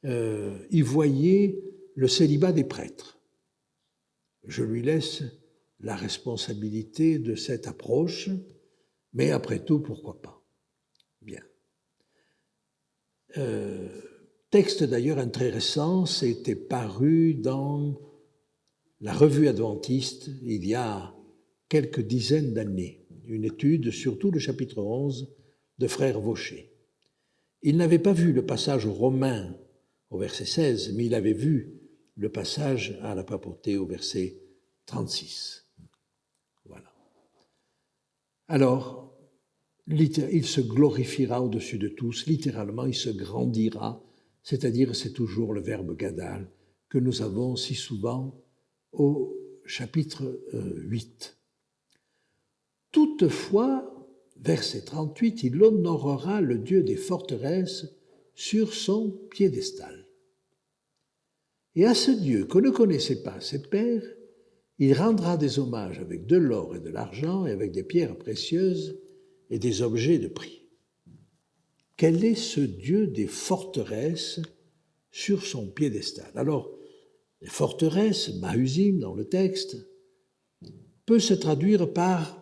Speaker 1: y voyait le célibat des prêtres. Je lui laisse la responsabilité de cette approche, mais après tout, pourquoi pas? Bien. Texte d'ailleurs intéressant, c'était paru dans la Revue adventiste il y a quelques dizaines d'années, une étude sur tout le chapitre 11 de frère Vaucher. Il n'avait pas vu le passage romain au verset 16, mais il avait vu le passage à la papauté au verset 36. Voilà. Alors, il se glorifiera au-dessus de tous, littéralement, il se grandira, c'est-à-dire c'est toujours le verbe gadal que nous avons si souvent au chapitre 8. Toutefois, verset 38, il honorera le Dieu des forteresses sur son piédestal. Et à ce Dieu que ne connaissaient pas ses pères, il rendra des hommages avec de l'or et de l'argent et avec des pierres précieuses et des objets de prix. Quel est ce Dieu des forteresses sur son piédestal? Alors, les forteresses, Mahusim dans le texte, peut se traduire par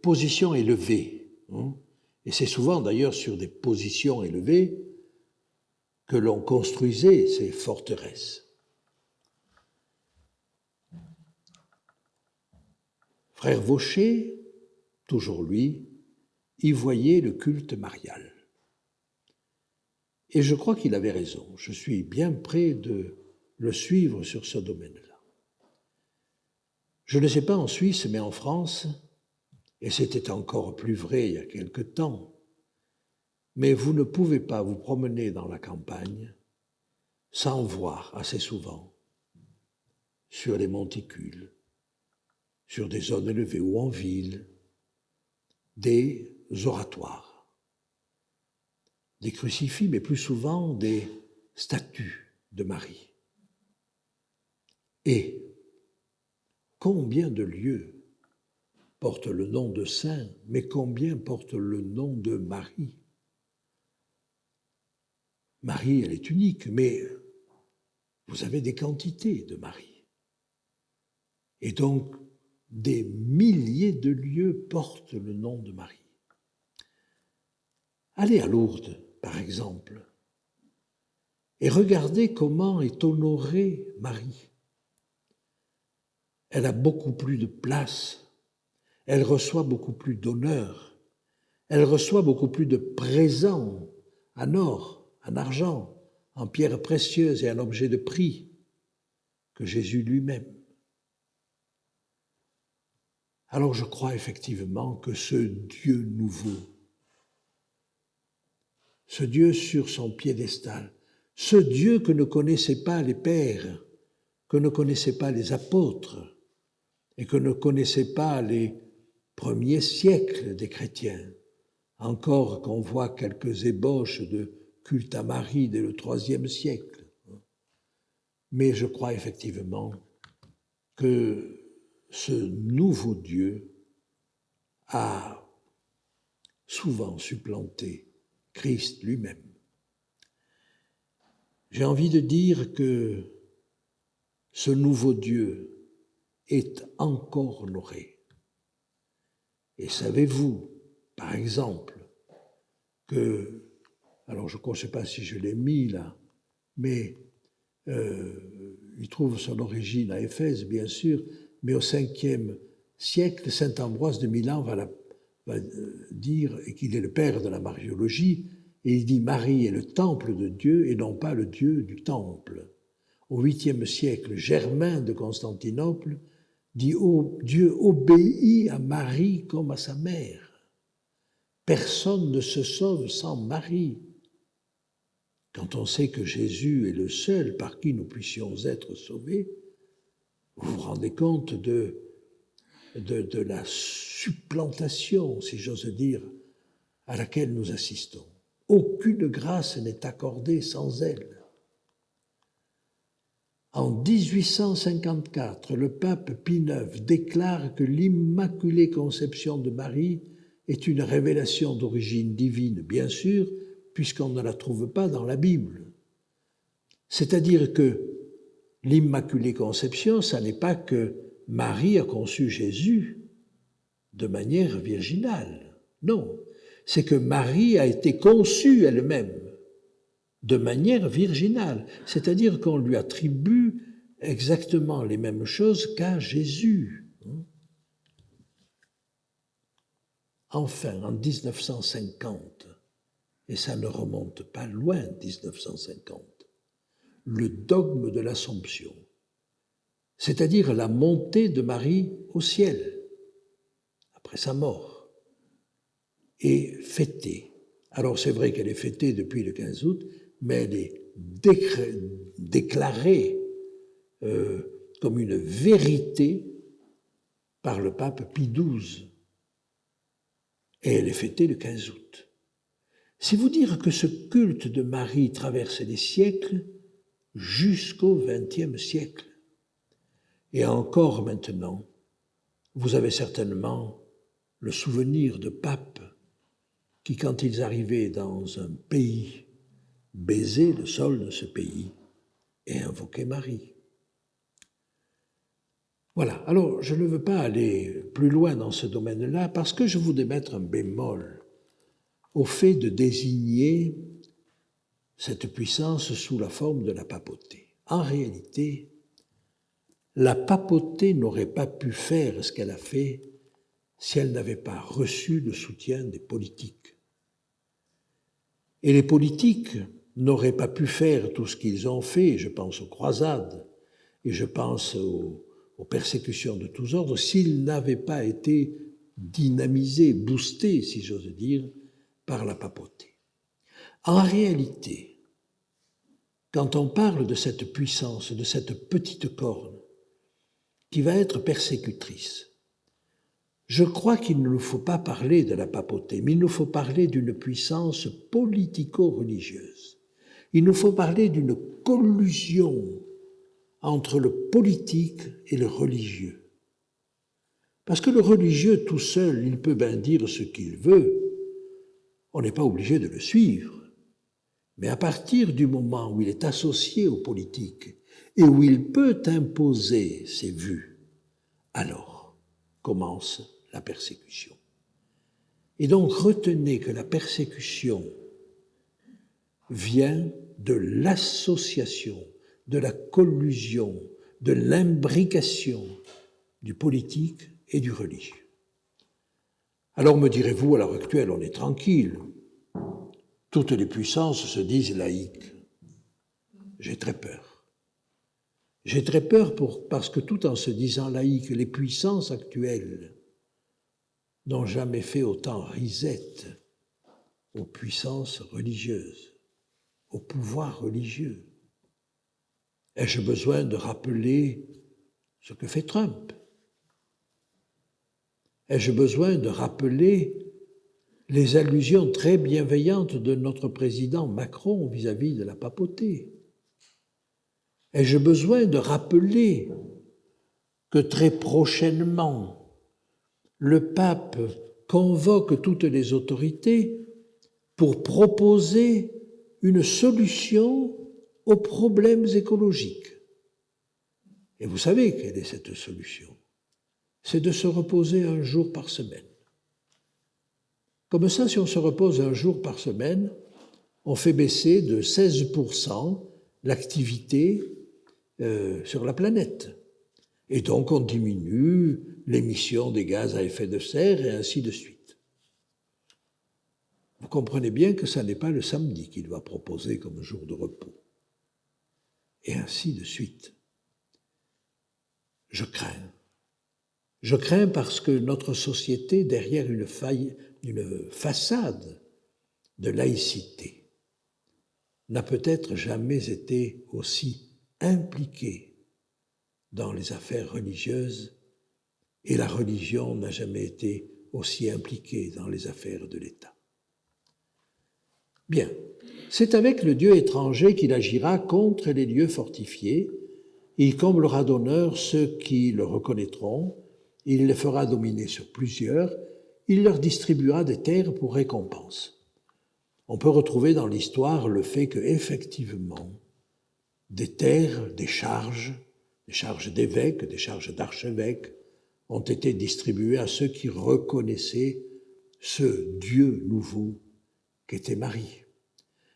Speaker 1: position élevée. Et c'est souvent d'ailleurs sur des positions élevées que l'on construisait ces forteresses. Frère Vaucher, toujours lui, y voyait le culte marial. Et je crois qu'il avait raison. Je suis bien près de le suivre sur ce domaine-là. Je ne sais pas en Suisse, mais en France, et c'était encore plus vrai il y a quelque temps, mais vous ne pouvez pas vous promener dans la campagne sans voir assez souvent sur les monticules, sur des zones élevées ou en ville, des oratoires, des crucifix, mais plus souvent des statues de Marie. Et combien de lieux portent le nom de saint, mais combien portent le nom de Marie? Marie, elle est unique, mais vous avez des quantités de Marie. Et donc, des milliers de lieux portent le nom de Marie. Allez à Lourdes, par exemple, et regardez comment est honorée Marie. Elle a beaucoup plus de place, elle reçoit beaucoup plus d'honneur, elle reçoit beaucoup plus de présents en or, en argent, en pierres précieuses et en objets de prix que Jésus lui-même. Alors je crois effectivement que ce Dieu nouveau, ce Dieu sur son piédestal, ce Dieu que ne connaissaient pas les pères, que ne connaissaient pas les apôtres et que ne connaissaient pas les premiers siècles des chrétiens, encore qu'on voit quelques ébauches de culte à Marie dès le IIIe siècle. Mais je crois effectivement que ce nouveau Dieu a souvent supplanté Christ lui-même. J'ai envie de dire que ce nouveau Dieu est encore honoré. Et savez-vous, par exemple, que, alors je ne sais pas si je l'ai mis là, mais il trouve son origine à Éphèse, bien sûr, mais au 5e siècle, saint Ambroise de Milan va dire qu'il est le père de la mariologie, et il dit Marie est le temple de Dieu et non pas le Dieu du temple. Au 8e siècle, Germain de Constantinople dit oh, Dieu obéit à Marie comme à sa mère. Personne ne se sauve sans Marie. Quand on sait que Jésus est le seul par qui nous puissions être sauvés, vous vous rendez compte de la supplantation, si j'ose dire, à laquelle nous assistons. Aucune grâce n'est accordée sans elle. En 1854, le pape Pie IX déclare que l'Immaculée Conception de Marie est une révélation d'origine divine, bien sûr, puisqu'on ne la trouve pas dans la Bible. C'est-à-dire que l'Immaculée Conception, ça n'est pas que Marie a conçu Jésus de manière virginale. Non, c'est que Marie a été conçue elle-même de manière virginale, c'est-à-dire qu'on lui attribue exactement les mêmes choses qu'à Jésus. Enfin, en 1950, et ça ne remonte pas loin, 1950, le dogme de l'Assomption, c'est-à-dire la montée de Marie au ciel, après sa mort, est fêtée. Alors c'est vrai qu'elle est fêtée depuis le 15 août, mais elle est déclarée comme une vérité par le pape Pie XII. Et elle est fêtée le 15 août. C'est vous dire que ce culte de Marie traverse les siècles jusqu'au XXe siècle. Et encore maintenant, vous avez certainement le souvenir de papes qui, quand ils arrivaient dans un pays, baisaient le sol de ce pays et invoquer Marie. Voilà, alors je ne veux pas aller plus loin dans ce domaine-là parce que je voudrais mettre un bémol au fait de désigner cette puissance sous la forme de la papauté. En réalité, la papauté n'aurait pas pu faire ce qu'elle a fait si elle n'avait pas reçu le soutien des politiques. Et les politiques n'auraient pas pu faire tout ce qu'ils ont fait, je pense aux croisades et je pense aux persécutions de tous ordres, s'ils n'avaient pas été dynamisés, boostés, si j'ose dire, par la papauté. En réalité, quand on parle de cette puissance, de cette petite corne qui va être persécutrice, je crois qu'il ne nous faut pas parler de la papauté, mais il nous faut parler d'une puissance politico-religieuse. Il nous faut parler d'une collusion entre le politique et le religieux. Parce que le religieux tout seul, il peut bien dire ce qu'il veut, on n'est pas obligé de le suivre. Mais à partir du moment où il est associé aux politiques et où il peut imposer ses vues, alors commence la persécution. Et donc retenez que la persécution vient de l'association, de la collusion, de l'imbrication du politique et du religieux. Alors me direz-vous, à l'heure actuelle, on est tranquille. Toutes les puissances se disent laïques. J'ai très peur. J'ai très peur parce que tout en se disant laïques, les puissances actuelles n'ont jamais fait autant risette aux puissances religieuses, au pouvoir religieux. Ai-je besoin de rappeler ce que fait Trump? Ai-je besoin de rappeler les allusions très bienveillantes de notre président Macron vis-à-vis de la papauté? Ai-je besoin de rappeler que très prochainement, le pape convoque toutes les autorités pour proposer une solution aux problèmes écologiques? Et vous savez quelle est cette solution? C'est de se reposer un jour par semaine. Comme ça, si on se repose un jour par semaine, on fait baisser de 16% l'activité sur la planète. Et donc, on diminue l'émission des gaz à effet de serre et ainsi de suite. Vous comprenez bien que ça n'est pas le samedi qu'il va proposer comme jour de repos. Et ainsi de suite. Je crains. Je crains parce que notre société, derrière une façade de laïcité, n'a peut-être jamais été aussi impliquée dans les affaires religieuses et la religion n'a jamais été aussi impliquée dans les affaires de l'État. Bien, c'est avec le Dieu étranger qu'il agira contre les lieux fortifiés. Il comblera d'honneur ceux qui le reconnaîtront, il les fera dominer sur plusieurs, il leur distribuera des terres pour récompense. On peut retrouver dans l'histoire le fait qu'effectivement, des terres, des charges d'évêques, des charges d'archevêques, ont été distribuées à ceux qui reconnaissaient ce Dieu nouveau qu'était Marie.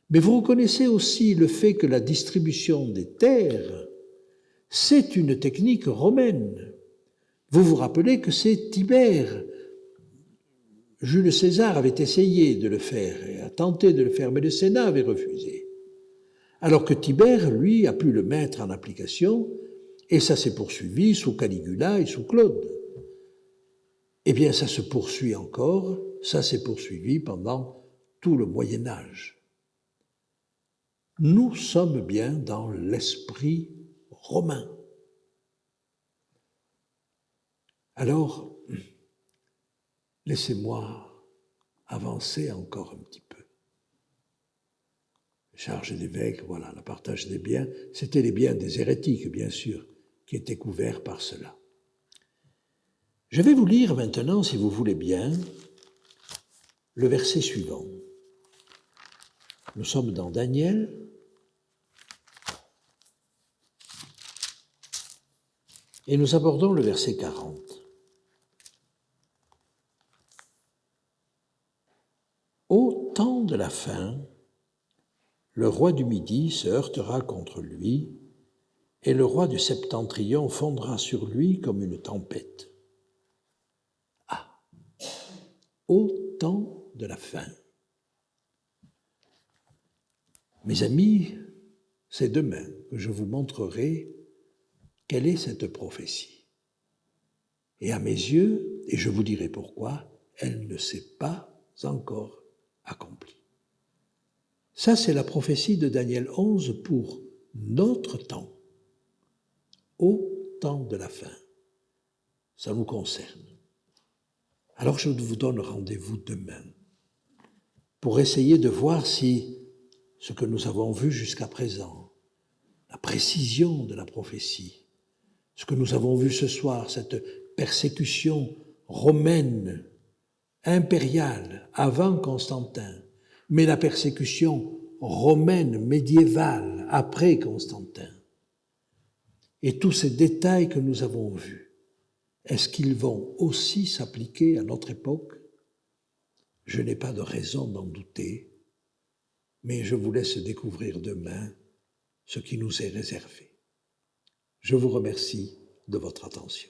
Speaker 1: Mais vous reconnaissez aussi le fait que la distribution des terres, c'est une technique romaine. Vous vous rappelez que c'est Tibère. Jules César avait essayé de le faire et a tenté de le faire, mais le Sénat avait refusé. Alors que Tibère, lui, a pu le mettre en application, et ça s'est poursuivi sous Caligula et sous Claude. Eh bien, ça se poursuit encore, ça s'est poursuivi pendant tout le Moyen-Âge. Nous sommes bien dans l'esprit romain. Alors, laissez-moi avancer encore un petit peu. Charge d'évêque, voilà, le partage des biens, c'était les biens des hérétiques, bien sûr, qui étaient couverts par cela. Je vais vous lire maintenant, si vous voulez bien, le verset suivant. Nous sommes dans Daniel. Et nous abordons le verset 40. Au temps de la fin, le roi du Midi se heurtera contre lui, et le roi du Septentrion fondra sur lui comme une tempête. Ah, au temps de la fin. Mes amis, c'est demain que je vous montrerai quelle est cette prophétie. Et à mes yeux, et je vous dirai pourquoi, elle ne s'est pas encore accomplie. Ça, c'est la prophétie de Daniel 11 pour notre temps, au temps de la fin. Ça nous concerne. Alors je vous donne rendez-vous demain pour essayer de voir si ce que nous avons vu jusqu'à présent, la précision de la prophétie, ce que nous avons vu ce soir, cette persécution romaine, impériale, avant Constantin, mais la persécution romaine médiévale, après Constantin, et tous ces détails que nous avons vus, est-ce qu'ils vont aussi s'appliquer à notre époque? Je n'ai pas de raison d'en douter, mais je vous laisse découvrir demain ce qui nous est réservé. Je vous remercie de votre attention.